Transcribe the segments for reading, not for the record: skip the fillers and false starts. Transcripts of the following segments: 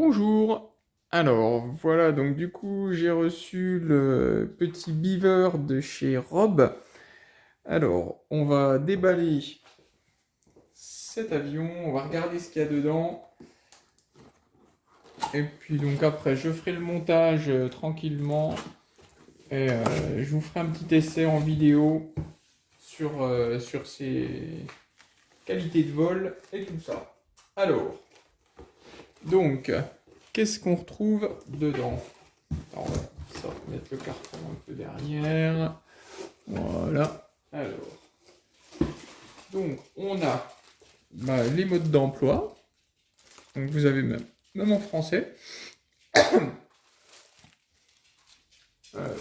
Bonjour. Alors voilà, donc du coup j'ai reçu le petit beaver de chez Rob. Alors on va déballer cet avion, on va regarder ce qu'il y a dedans. Et puis donc après je ferai le montage tranquillement. Et je vous ferai un petit essai en vidéo sur ses qualités de vol et tout ça. Alors, donc, qu'est-ce qu'on retrouve dedans? Alors, on va mettre le carton un peu derrière. Voilà. Alors, donc, on a les modes d'emploi. Donc, vous avez même en français. Alors,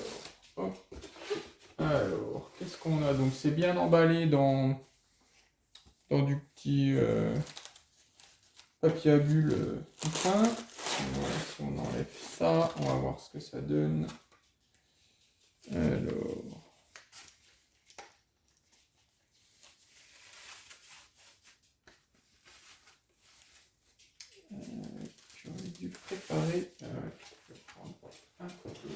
hop. Alors, qu'est-ce qu'on a? Donc, c'est bien emballé dans du petit papier à bulles tout fin. Voilà, si on enlève ça, on va voir ce que ça donne. Alors. J'aurais dû préparer. Je vais prendre un couteau.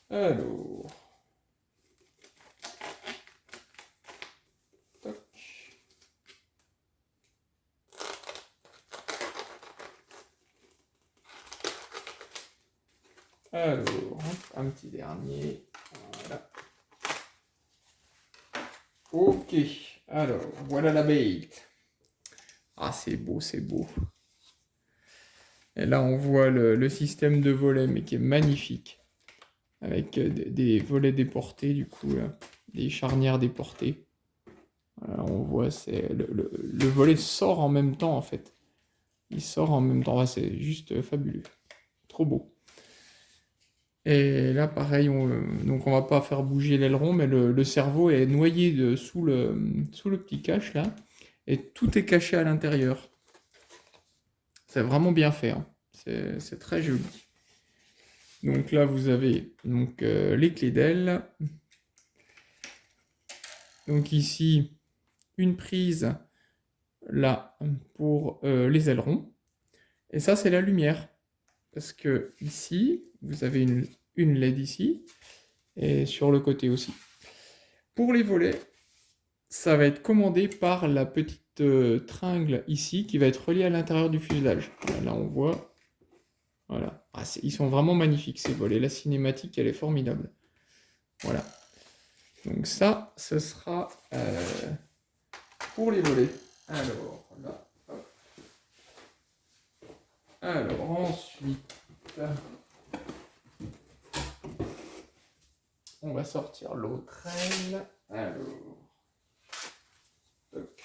Alors. Toc. Alors, un petit dernier. Voilà. Ok. Alors, voilà la bait. Ah, c'est beau, c'est beau. Et là, on voit le système de volets, mais qui est magnifique. Avec des volets déportés, du coup, là, des charnières déportées. Voilà, on voit, le volet sort en même temps, en fait. Il sort en même temps. Ah, c'est juste fabuleux. Trop beau. Et là, pareil, donc on va pas faire bouger l'aileron, mais le cerveau est noyé sous le petit cache là, et tout est caché à l'intérieur. C'est vraiment bien fait, hein. C'est très joli. Donc là, vous avez donc les clés d'aile. Donc ici, une prise là pour les ailerons. Et ça, c'est la lumière. Parce que ici, vous avez une LED ici, et sur le côté aussi. Pour les volets, ça va être commandé par la petite tringle ici qui va être reliée à l'intérieur du fuselage. Là, on voit. Voilà. Ah, ils sont vraiment magnifiques ces volets. La cinématique, elle est formidable. Voilà. Donc ça, ce sera pour les volets. Alors, là. Hop. Alors, ensuite, on va sortir l'autre aile. Alors, toc.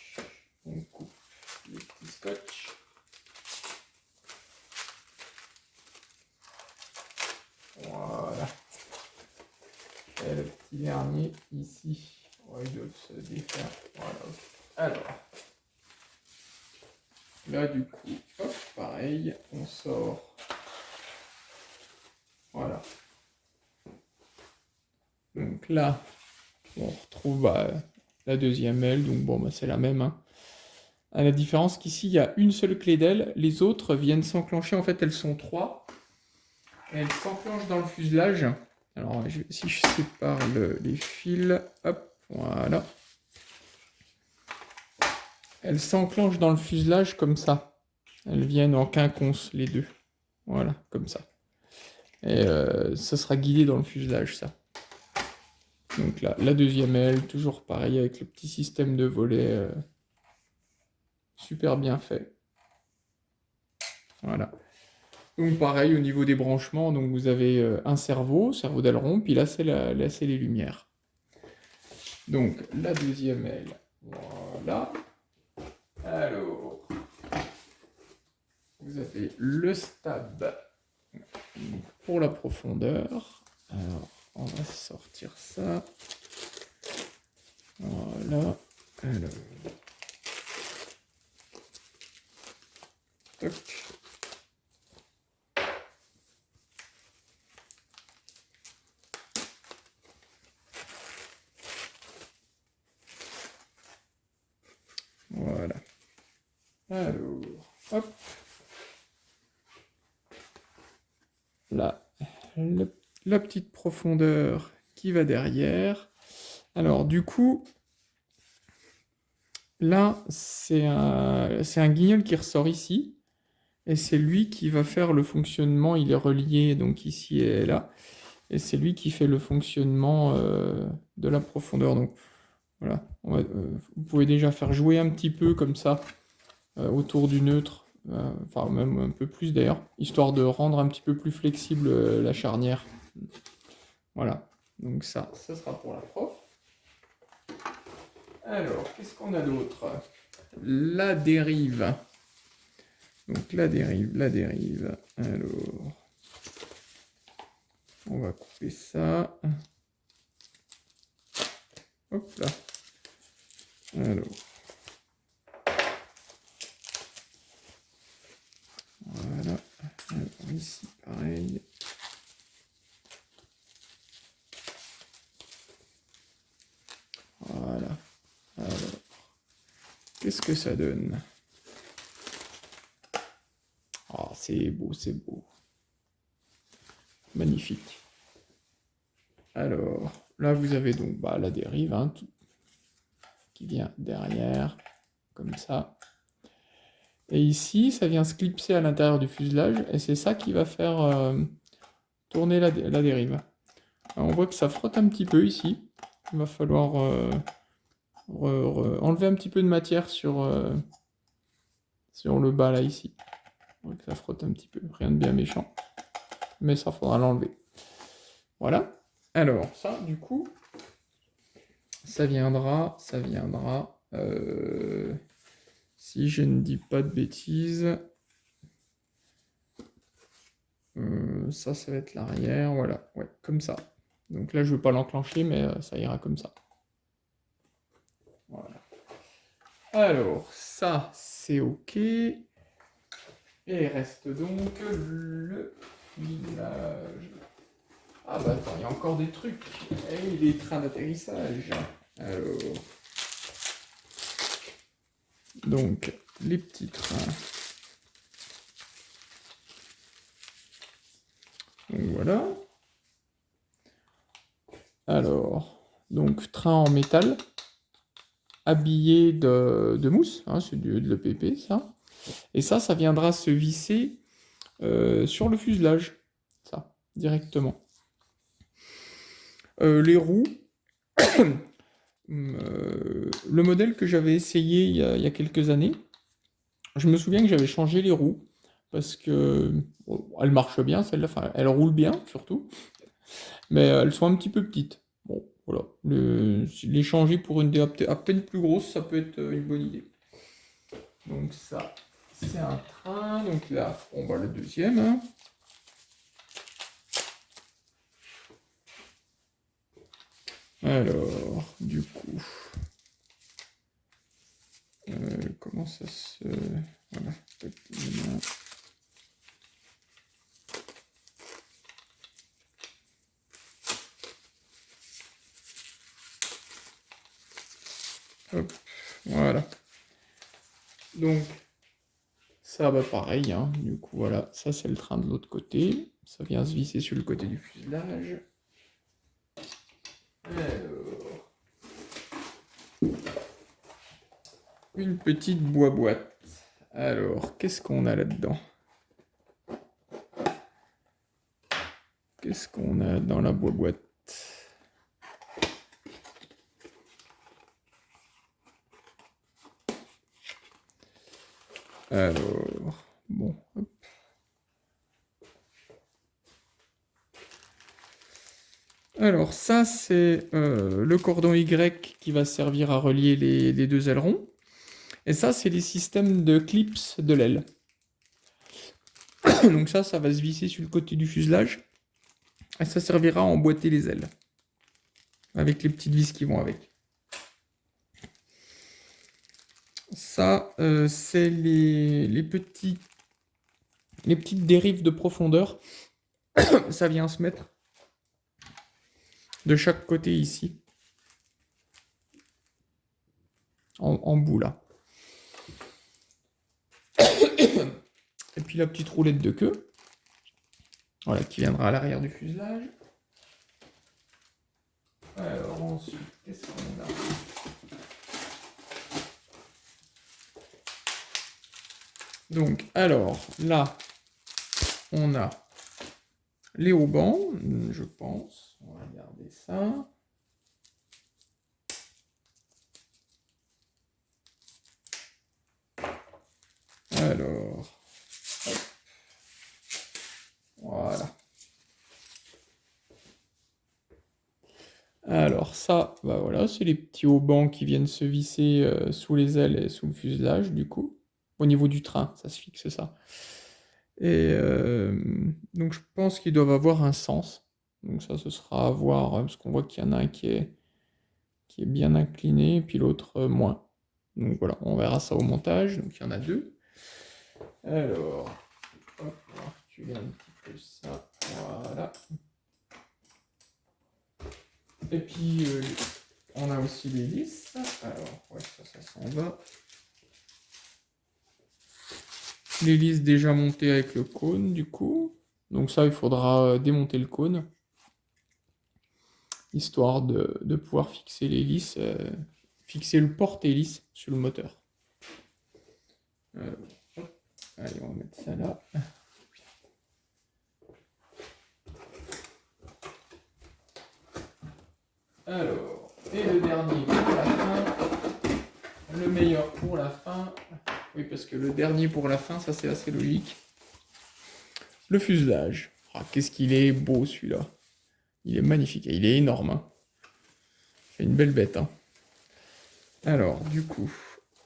On coupe les petits scotch. Voilà. Et le petit dernier ici. Ouais, il doit se défaire. Voilà. Alors. Là, du coup, hop, pareil, on sort. Voilà. Donc là, on retrouve la deuxième aile. Donc bon, c'est la même, hein. À la différence qu'ici, il y a une seule clé d'aile. Les autres viennent s'enclencher. En fait, elles sont trois. Et elles s'enclenchent dans le fuselage. Alors, si je sépare les fils, hop, voilà. Elles s'enclenchent dans le fuselage comme ça. Elles viennent en quinconce, les deux. Voilà, comme ça. Et ça sera guidé dans le fuselage, ça. Donc là, la deuxième aile, toujours pareil avec le petit système de volet. Super bien fait. Voilà. Donc pareil au niveau des branchements, donc vous avez un cerveau d'aileron, puis là c'est les lumières. Donc la deuxième aile, voilà. Alors, vous avez le stab pour la profondeur. Alors, on va sortir ça. Voilà. Alors. Toc. Alors, hop. Là, la petite profondeur qui va derrière. Alors, du coup, là, c'est un guignol qui ressort ici. Et c'est lui qui va faire le fonctionnement. Il est relié donc ici et là. Et c'est lui qui fait le fonctionnement de la profondeur. Donc, voilà. Vous pouvez déjà faire jouer un petit peu comme ça autour du neutre. Enfin, même un peu plus d'ailleurs. Histoire de rendre un petit peu plus flexible la charnière. Voilà. Donc ça sera pour la prof. Alors, qu'est-ce qu'on a d'autre? La dérive. Donc la dérive. Alors, on va couper ça. Hop là. Alors. Voilà. Alors, ici, pareil. Voilà. Alors, qu'est-ce que ça donne? Oh, c'est beau, c'est beau. Magnifique. Alors, là, vous avez donc la dérive hein, qui vient derrière, comme ça. Et ici, ça vient se clipser à l'intérieur du fuselage, et c'est ça qui va faire tourner la dérive. Alors, on voit que ça frotte un petit peu ici. Il va falloir enlever un petit peu de matière sur le bas, là, ici. On voit que ça frotte un petit peu. Rien de bien méchant. Mais ça, faudra l'enlever. Voilà. Alors, ça, du coup, ça viendra, si je ne dis pas de bêtises, ça va être l'arrière, voilà, ouais, comme ça. Donc là, je ne veux pas l'enclencher, mais ça ira comme ça. Voilà. Alors, ça, c'est OK. Et il reste donc le filage. Ah bah attends, il y a encore des trucs. Et les trains d'atterrissage. Alors... Donc, les petits trains. Donc voilà. Alors, donc train en métal, habillé de mousse, hein, c'est de l'EPP ça. Et ça viendra se visser sur le fuselage, ça, directement. Les roues, le modèle que j'avais essayé il y a quelques années, je me souviens que j'avais changé les roues, parce que bon, elles marchent bien, celles-là, enfin, elles roulent bien surtout, mais elles sont un petit peu petites. Bon, voilà. Les changer pour une à peine plus grosse, ça peut être une bonne idée. Donc ça, c'est un train. Donc là, on va le deuxième. Hein. Alors, du coup, comment ça se... Voilà. Hop, voilà. Donc, ça va pareil, hein. Du coup, voilà, ça c'est le train de l'autre côté. Ça vient se visser sur le côté du fuselage. Alors, une petite boîte. Alors, qu'est-ce qu'on a là-dedans? Qu'est-ce qu'on a dans la boîte? Alors, bon, hop. Alors ça, c'est le cordon Y qui va servir à relier les deux ailerons. Et ça, c'est les systèmes de clips de l'aile. Donc ça va se visser sur le côté du fuselage. Et ça servira à emboîter les ailes. Avec les petites vis qui vont avec. Ça, c'est les petites dérives de profondeur. Ça vient se mettre de chaque côté ici. En bout là. puis la petite roulette de queue. Voilà, qui viendra à l'arrière du fuselage. Alors ensuite, qu'est-ce qu'on a? Donc, alors, là, on a les haubans, je pense. On va regarder ça. Alors, hop. Voilà. Alors ça, bah voilà, c'est les petits haubans qui viennent se visser sous les ailes et sous le fuselage, du coup. Au niveau du train, ça se fixe ça. Et donc je pense qu'ils doivent avoir un sens. Donc ça, ce sera à voir, parce qu'on voit qu'il y en a un qui est bien incliné, et puis l'autre moins. Donc voilà, on verra ça au montage. Donc il y en a deux. Alors, hop, on va reculer un petit peu ça. Voilà. Et puis, on a aussi l'hélice. Alors, ouais, ça s'en va. L'hélice déjà montée avec le cône, du coup. Donc ça, il faudra démonter le cône, histoire de pouvoir fixer l'hélice, fixer le porte-hélice sur le moteur. Allez, on va mettre ça là. Alors, et le dernier pour la fin, le meilleur pour la fin. Oui, parce que le dernier pour la fin, ça c'est assez logique. Le fuselage. Ah, qu'est-ce qu'il est beau celui-là. Il est magnifique, et il est énorme. Hein. C'est une belle bête. Hein. Alors, du coup,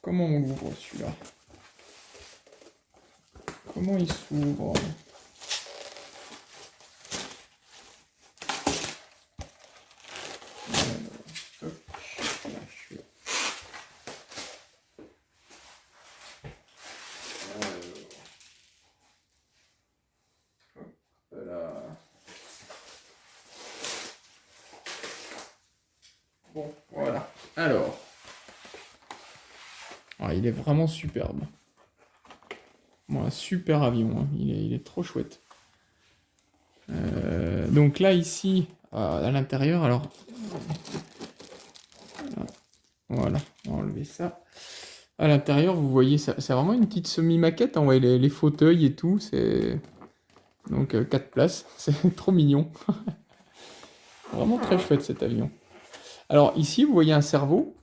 comment on l'ouvre celui-là? Comment il s'ouvre? Bon, voilà. Alors, il est vraiment superbe. Bon, un super avion, hein. Il est trop chouette. Donc là, ici, à l'intérieur, alors... Voilà, on va enlever ça. À l'intérieur, vous voyez, c'est vraiment une petite semi-maquette. On voit les fauteuils et tout. C'est donc 4 places. C'est trop mignon. Vraiment très chouette cet avion. Alors ici, vous voyez un cerveau.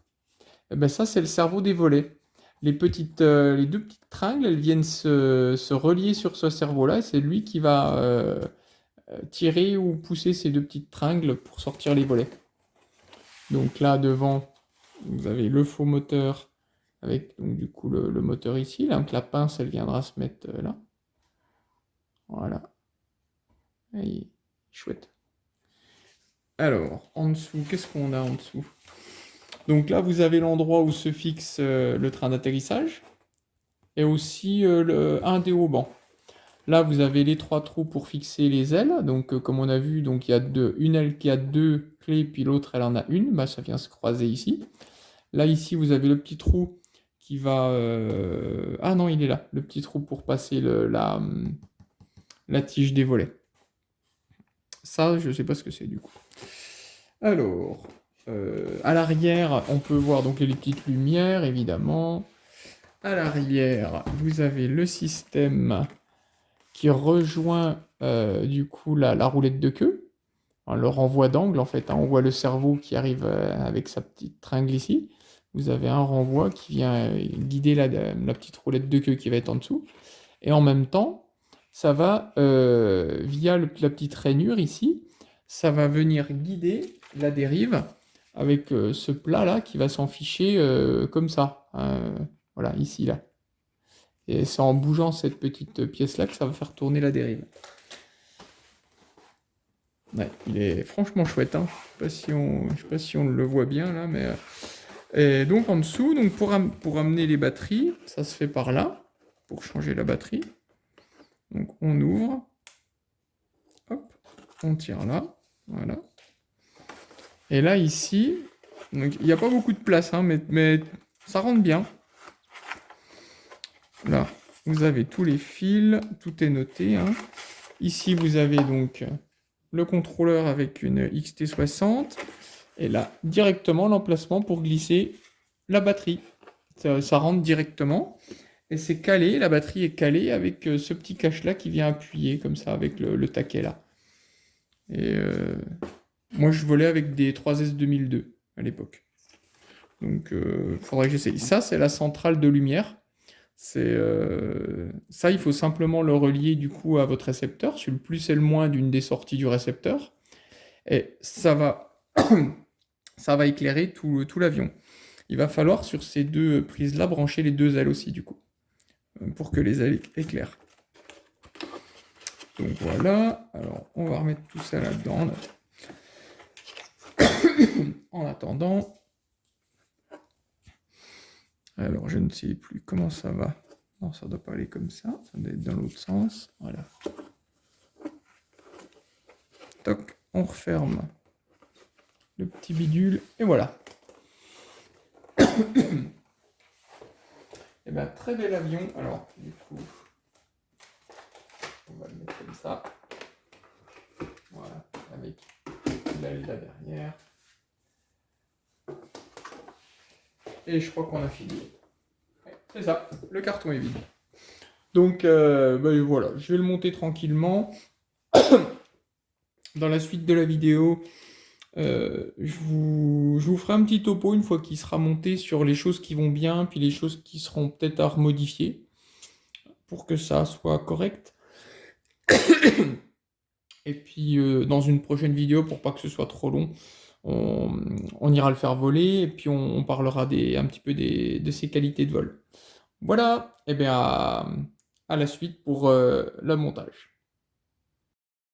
Eh ben, ça, c'est le cerveau des volets. Les deux petites tringles, elles viennent se relier sur ce cerveau-là. C'est lui qui va tirer ou pousser ces deux petites tringles pour sortir les volets. Donc là, devant, vous avez le faux moteur avec donc, du coup le moteur ici. Donc la pince, elle viendra se mettre là. Voilà. Et chouette. Alors, en dessous, qu'est-ce qu'on a en dessous? Donc là, vous avez l'endroit où se fixe le train d'atterrissage et aussi un des haubans. Là, vous avez les 3 trous pour fixer les ailes. Donc, comme on a vu, donc il y a une aile qui a 2 clés, puis l'autre, elle en a une. Bah, ça vient se croiser ici. Là, ici, vous avez le petit trou qui va... Ah non, il est là. Le petit trou pour passer la tige des volets. Ça, je ne sais pas ce que c'est du coup. Alors, à l'arrière, on peut voir donc les petites lumières, évidemment. À l'arrière, vous avez le système qui rejoint du coup la roulette de queue. Le renvoi d'angle, en fait. Hein, on voit le cerveau qui arrive avec sa petite tringle ici. Vous avez un renvoi qui vient guider la petite roulette de queue qui va être en dessous. Et en même temps, ça va, via la petite rainure ici, ça va venir guider la dérive avec ce plat-là qui va s'en ficher comme ça. Voilà, ici, là. Et c'est en bougeant cette petite pièce-là que ça va faire tourner la dérive. Ouais, il est franchement chouette. Hein. Je ne sais pas si on le voit bien là, mais... Et donc en dessous, donc pour amener les batteries, ça se fait par là, pour changer la batterie. Donc on ouvre, hop, on tire là, voilà. Et là ici, donc il n'y a pas beaucoup de place, hein, mais ça rentre bien. Là, vous avez tous les fils, tout est noté, hein. Ici, vous avez donc le contrôleur avec une XT60. Et là, directement, l'emplacement pour glisser la batterie. Ça rentre directement. Et c'est calé, la batterie est calée avec ce petit cache-là qui vient appuyer comme ça avec le taquet là. Et moi, je volais avec des 3S 2002 à l'époque. Donc, il faudrait que j'essaye. Ça, c'est la centrale de lumière. Ça, il faut simplement le relier du coup à votre récepteur, sur le plus et le moins d'une des sorties du récepteur. Et ça va, ça va éclairer tout l'avion. Il va falloir sur ces deux prises-là brancher les deux ailes aussi du coup, pour que les ailes éclairent. Donc voilà, alors on va remettre tout ça là-dedans. En attendant, alors je ne sais plus comment ça va. Non, ça ne doit pas aller comme ça, ça doit être dans l'autre sens. Voilà. Toc, on referme le petit bidule, et voilà. Et bien, très bel avion. Alors, du coup, on va le mettre comme ça. Voilà, avec l'aile là derrière. Et je crois qu'on a fini. C'est ça, le carton est vide. Donc, ben voilà, je vais le monter tranquillement. Dans la suite de la vidéo, je vous ferai un petit topo une fois qu'il sera monté sur les choses qui vont bien, puis les choses qui seront peut-être à remodifier, pour que ça soit correct. Et puis, dans une prochaine vidéo, pour pas que ce soit trop long, on ira le faire voler, et puis on parlera un petit peu de ses qualités de vol. Voilà, et bien à la suite pour le montage.